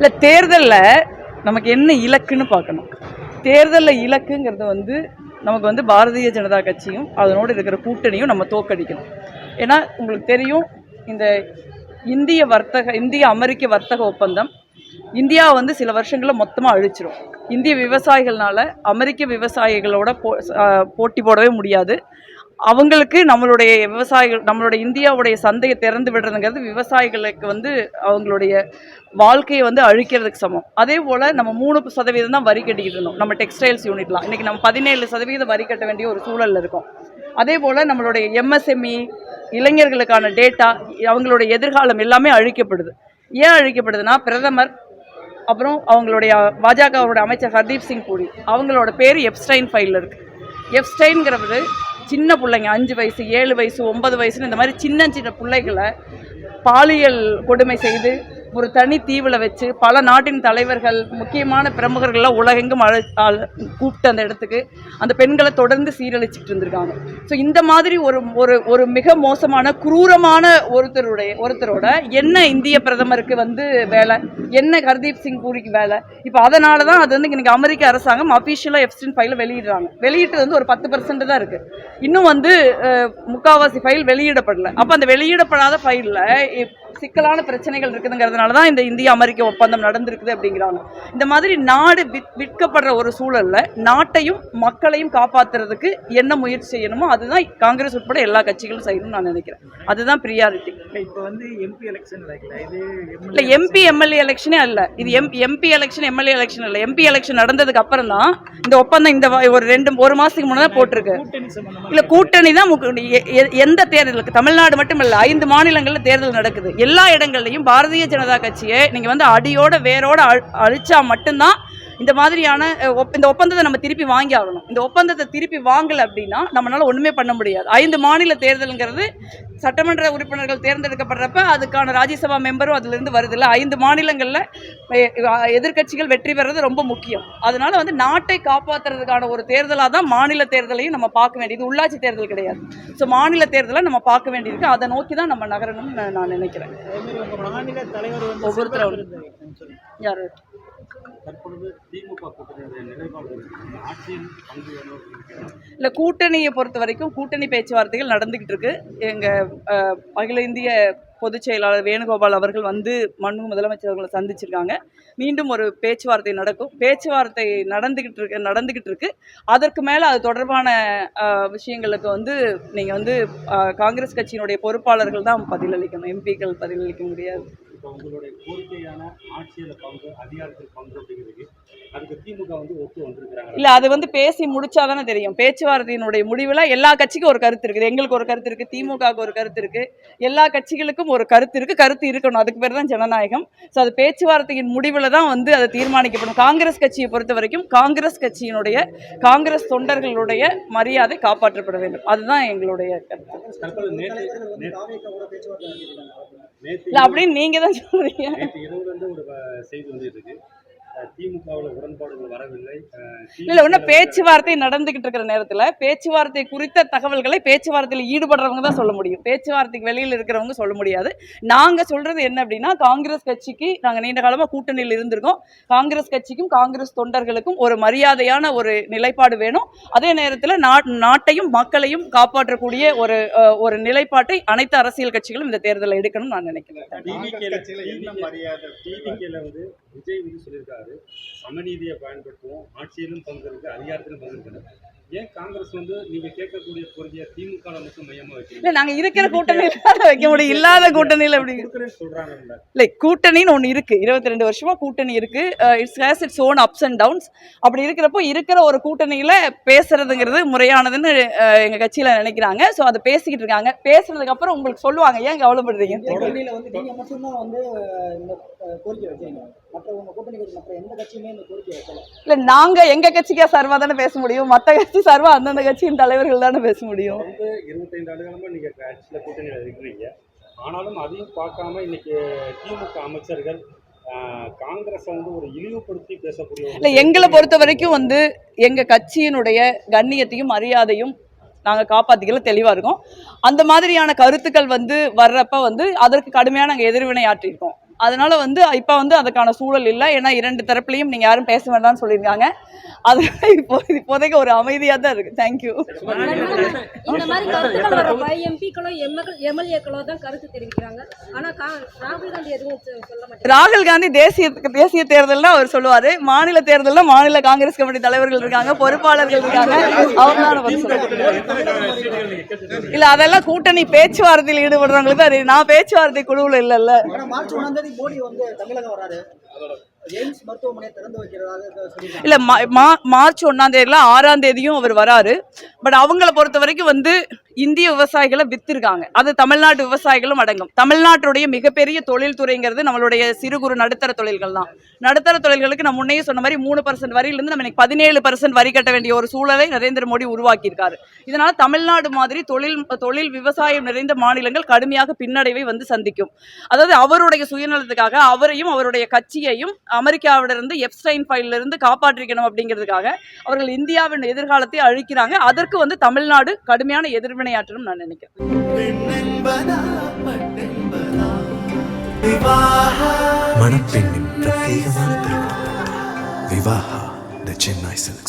இல்லை தேர்தலில் நமக்கு என்ன இலக்குன்னு பார்க்கணும். தேர்தலில் இலக்குங்கிறது நமக்கு பாரதிய ஜனதா கட்சியும் அதனோடு இருக்கிற கூட்டணியும் நம்ம தோற்கடிக்கணும். ஏன்னா உங்களுக்கு தெரியும், இந்த இந்திய அமெரிக்க வர்த்தக ஒப்பந்தம் இந்தியா சில வருஷங்களில் மொத்தமாக அழிச்சிரும். இந்திய விவசாயிகள்னால அமெரிக்க விவசாயிகளோட போட்டி போடவே முடியாது. அவங்களுக்கு நம்மளுடைய விவசாயிகள், நம்மளுடைய இந்தியாவுடைய சந்தையை திறந்து விடுறதுங்கிறது விவசாயிகளுக்கு அவங்களுடைய வாழ்க்கையை அழிக்கிறதுக்கு சமம். அதே போல் நம்ம 3% தான் வரி கட்டிக்கிட்டு இருந்தோம். நம்ம டெக்ஸ்டைல்ஸ் யூனிட்லாம் இன்றைக்கி நம்ம 17% வரி கட்ட வேண்டிய ஒரு சூழலில் இருக்கும். அதே போல் நம்மளுடைய எம்எஸ்எம்இ இளைஞர்களுக்கான டேட்டா, அவங்களுடைய எதிர்காலம் எல்லாமே அழிக்கப்படுது. ஏன் அழிக்கப்படுதுன்னா, பிரதமர் அப்புறம் அவங்களுடைய பாஜகவோட அமைச்சர் ஹர்தீப் சிங் பூரி அவங்களோட பேர் எப்ஸ்டைன் ஃபைலில் இருக்குது. எப்ஸ்டைன்ங்கிறது சின்ன பிள்ளைங்க 5 வயசு 7 வயசு 9 வயசுன்னு இந்த மாதிரி சின்ன சின்ன பிள்ளைகளை பாலியல் கொடுமை செய்து ஒரு தனி தீவில் வச்சு பல நாட்டின் தலைவர்கள், முக்கியமான பிரமுகர்கள்லாம் உலகெங்கும் கூப்பிட்டு அந்த இடத்துக்கு அந்த பெண்களை தொடர்ந்து சீரழிச்சிட்டு இருந்திருக்காங்க. ஸோ இந்த மாதிரி ஒரு மிக மோசமான குரூரமான ஒருத்தரோட என்ன இந்திய பிரதமருக்கு வேலை, என்ன ஹர்தீப் சிங் பூரிக்கு வேலை? இப்போ அதனால தான் அது இன்னைக்கு அமெரிக்க அரசாங்கம் அஃபிஷியலாக எப்ஸ்டைன் ஃபைலை வெளியிடுறாங்க. வெளியிட்டு ஒரு 10% தான் இருக்குது. இன்னும் முக்கால்வாசி ஃபைல் வெளியிடப்படலை. அப்போ அந்த வெளியிடப்படாத ஃபைலில் சிக்கலான பிரச்சனைகள் இருக்குதுங்கிறதுனால தான் இந்த இந்திய அமெரிக்க ஒப்பந்தம் நடந்திருக்குது அப்படிங்கிறாங்க. இந்த மாதிரி நாடு விற்கப்படுற ஒரு சூழலில் நாட்டையும் மக்களையும் காப்பாற்றுறதுக்கு என்ன முயற்சி செய்யணுமோ அதுதான் காங்கிரஸ் உட்பட எல்லா கட்சிகளும் செய்யணும்னு நான் நினைக்கிறேன். அதுதான் ப்ரியாரிட்டி. இப்போ எம்பி எலெக்ஷன் இல்லை, எம்பி எம்எல்ஏ எலெக்ஷனே அல்ல இது. எம்பி எலெக்ஷன் எம்எல்ஏ எலெக்ஷன் இல்லை. எம்பி எலெக்ஷன் நடந்ததுக்கு அப்புறம் தான் இந்த ஒப்பந்தம் இந்த ஒரு மாதத்துக்கு முன்னே தான் போட்டிருக்கு. இல்லை, கூட்டணி தான் எந்த தேர்தலுக்கு, தமிழ்நாடு மட்டும் இல்லை 5 மாநிலங்களில் தேர்தல் நடக்குது. எல்லா இடங்கள்லையும் பாரதிய ஜனதா கட்சியை நீங்கள் அடியோட வேரோட அழிச்சா மட்டும்தான் இந்த மாதிரியான இந்த ஒப்பந்தத்தை நம்ம திருப்பி வாங்கி ஆகணும். இந்த ஒப்பந்தத்தை திருப்பி வாங்கலை அப்படின்னா நம்மளால ஒன்றுமே பண்ண முடியாது. 5 மாநில தேர்தலுங்கிறது சட்டமன்ற உறுப்பினர்கள் தேர்ந்தெடுக்கப்படுறப்ப அதுக்கான ராஜ்யசபா மெம்பரும் அதிலிருந்து வருது இல்லை. 5 மாநிலங்களில் எதிர்கட்சிகள் வெற்றி பெறது ரொம்ப முக்கியம். அதனால நாட்டை காப்பாற்றுறதுக்கான ஒரு தேர்தலாக தான் மாநில தேர்தலையும் நம்ம பார்க்க வேண்டியது. உள்ளாட்சி தேர்தல் கிடையாது. ஸோ மாநில தேர்தலை நம்ம பார்க்க வேண்டியிருக்கு. அதை நோக்கி தான் நம்ம நகரணும்னு நான் நினைக்கிறேன். ஒவ்வொருத்தரும் யார் இல்லை, கூட்டணியை பொறுத்த வரைக்கும் கூட்டணி பேச்சுவார்த்தைகள் நடந்துகிட்டு இருக்கு. எங்கள் அகில இந்திய பொதுச் செயலாளர் வேணுகோபால் அவர்கள் முதலமைச்சர் அவர்களை சந்திச்சிருக்காங்க. மீண்டும் ஒரு பேச்சுவார்த்தை நடக்கும். பேச்சுவார்த்தை நடந்துகிட்டு இருக்கு. அதற்கு மேலே அது தொடர்பான விஷயங்களுக்கு நீங்கள் காங்கிரஸ் கட்சியினுடைய பொறுப்பாளர்கள் தான் பதிலளிக்கணும். எம்பிக்கள் பதிலளிக்க முடியாது. உங்களுடைய கோரிக்கையான ஆட்சியில் பங்கு, அதிகாரத்தில் பங்கு அப்படிங்கிறது அதுக்கு திமுக ஒத்து வந்திருக்கிறாங்க. இல்லை, அது பேசி முடிச்சாதானே தெரியும். பேச்சுவார்த்தையினுடைய முடிவில் எல்லா கட்சிக்கும் ஒரு கருத்து இருக்குது. எங்களுக்கு ஒரு கருத்து இருக்குது, திமுகவுக்கு ஒரு கருத்து இருக்குது, எல்லா கட்சிகளுக்கும் ஒரு கருத்து இருக்குது. கருத்து இருக்கணும். அதுக்கு பேர் தான் ஜனநாயகம். ஸோ அது பேச்சுவார்த்தையின் முடிவில் தான் அதை தீர்மானிக்கப்படும். காங்கிரஸ் கட்சியை பொறுத்த வரைக்கும் காங்கிரஸ் கட்சியினுடைய காங்கிரஸ் தொண்டர்களுடைய மரியாதை காப்பாற்றப்பட வேண்டும். அதுதான் எங்களுடைய கருத்து. இல்லை அப்படின்னு நீங்க தான் சொல்றீங்க. ஒரு செய்தி வந்துருக்கு, திமுகவில் உடன்பாடுகள் வரவில்லை. இல்லை, ஒன்றும் பேச்சுவார்த்தை நடந்துகிட்டு இருக்கிற நேரத்தில் பேச்சுவார்த்தை குறித்த தகவல்களை பேச்சுவார்த்தையில் ஈடுபடுறவங்க தான் சொல்ல முடியும். பேச்சுவார்த்தைக்கு வெளியில் இருக்கிறவங்க சொல்ல முடியாது. நாங்கள் சொல்றது என்ன அப்படின்னா, காங்கிரஸ் கட்சிக்கு நாங்கள் நீண்ட காலமாக கூட்டணியில் இருந்திருக்கோம். காங்கிரஸ் கட்சிக்கும் காங்கிரஸ் தொண்டர்களுக்கும் ஒரு மரியாதையான ஒரு நிலைப்பாடு வேணும். அதே நேரத்தில் நாட்டையும் மக்களையும் காப்பாற்றக்கூடிய ஒரு நிலைப்பாட்டை அனைத்து அரசியல் கட்சிகளும் இந்த தேர்தலில் எடுக்கணும்னு நான் நினைக்கிறேன். விஜய் சொல்லியிருக்காரு, சமநீதியை பயன்படுத்துவோம், ஆட்சியிலும் பங்கு இருக்கு, அதிகாரத்திலும் பங்கு இருக்கு. ஏன் காங்கிரஸ் நீங்க கேட்கக்கூடிய கோரிக்கையை திமுக மட்டும் மையமா வைக்கிறீங்க? இல்லை, நாங்கள் இருக்கிற கூட்டணியில வைக்க முடியும், இல்லாத கூட்டணியில் அப்படி சொல்றாங்க. இல்லை, கூட்டணின்னு ஒன்று இருக்கு. 22 வருஷமா கூட்டணி இருக்கு. It's has its own ups and downs. அப்படி இருக்கிறப்போ இருக்கிற ஒரு கூட்டணியில பேசுறதுங்கிறது முறையானதுன்னு எங்க கட்சியில நினைக்கிறாங்க. ஸோ அதை பேசிக்கிட்டு இருக்காங்க. பேசுறதுக்கு அப்புறம் உங்களுக்கு சொல்லுவாங்க. ஏன் கவலைப்படுறீங்க? இல்லை, நாங்க எங்க கட்சிக்கா சார்பா தானே பேச முடியும். மற்ற கட்சி சார்பா அந்தந்த கட்சியின் தலைவர்கள் தானே பேச முடியும். 25 ஆண்டுகளமா நீங்க கட்சியில கூட்டணியில இருக்கிறீங்க. ஆனாலும் அதையும் பார்க்காம இன்னைக்கு திமுக அமைச்சர்கள் காங்கிரஸ் ஒரு இழிவுபடுத்தி பேசக்கூடிய. இல்லை, எங்களை பொறுத்த வரைக்கும் எங்க கட்சியினுடைய கண்ணியத்தையும் மரியாதையும் நாங்கள் காப்பாற்றிக்கல தெளிவாக இருக்கோம். அந்த மாதிரியான கருத்துக்கள் வர்றப்ப அதற்கு கடுமையாக நாங்கள் எதிர்வினை ஆற்றியிருக்கோம். அதனால வந்து இப்போ வந்து அதுக்கான சூழல் இல்லை. ஏன்னா 2 தரப்புலையும் நீங்கள் யாரும் பேச வேண்டாம்னு சொல்லியிருக்காங்க. அதனால இப்போதைக்கு ஒரு அமைதியாக தான் இருக்குது. தேங்க்யூ. இந்த மாதிரி கருத்துக்கள் வர எம்பிக்களோ எம்எல்ஏக்களோ தான் கருத்து தெரிவிக்கிறாங்க. ஆனால் ராகுல் காந்தி எதுவும் சொல்ல மாட்டாங்க. ராகுல் காந்தி தேசிய தேர்தல்னா அவர் சொல்லுவார், மாநில தேர்தல்னா மாநில காங்கிரஸ் கமிட்டி தலைவர்கள் இருக்காங்க, பொறுப்பாளர்கள் இருக்காங்க, அவங்க தான் பதில் சொல்லுவாங்க. இல்லை, அதெல்லாம் கூட்டணி பேச்சுவார்த்தையில் ஈடுபடுறவங்களுக்கு தான். நான் பேச்சுவார்த்தை குழுவில் இல்லைல்ல. மார்ச் 1ஆம் தேதி மோடி வந்து தமிழகம் வராரு. எய்ம்ஸ் மருத்துவமனையை திறந்து வைக்கிறதாக சொல்லியிருக்காங்க. இல்லை, மார்ச் 1ஆம் தேதியில் 6ஆம் தேதியும் அவர் வராரு. பட் அவங்கள பொறுத்த வரைக்கும் வந்து இந்திய விவசாயிகளை வித்திருக்காங்க. அது தமிழ்நாட்டு விவசாயிகளும் அடங்கும். தமிழ்நாட்டுடைய மிகப்பெரிய தொழில் துறைங்கிறது நம்மளுடைய சிறு குறு நடுத்தர தொழில்கள் தான். நடுத்தர தொழில்களுக்கு நான் முன்னையே சொன்ன மாதிரி 3% வரியிலிருந்து நம்ம இன்னைக்கு 17% வரி கட்ட வேண்டிய ஒரு சூழலை நரேந்திர மோடி உருவாக்கியிருக்காரு. இதனால தமிழ்நாடு மாதிரி தொழில் விவசாயம் நிறைந்த மாநிலங்கள் கடுமையாக பின்னடைவை வந்து சந்திக்கும். அதாவது அவருடைய சுயநலத்துக்காக அவரையும் அவருடைய கட்சியையும் அமெரிக்காவிலிருந்து எப்ஸ்டைன் ஃபைலிருந்து காப்பாற்றிக்கணும் அப்படிங்கிறதுக்காக அவர்கள் இந்தியாவின் எதிர்காலத்தை அழிக்கிறாங்க. அதற்கு வந்து தமிழ்நாடு கடுமையான எதிர்வினையாற்றணும் நான் நினைக்கிறேன். மணப்பெண்ணின் பிரத்யேகமான திருமணம் விவாஹா தி சென்னை சில்க்ஸ்.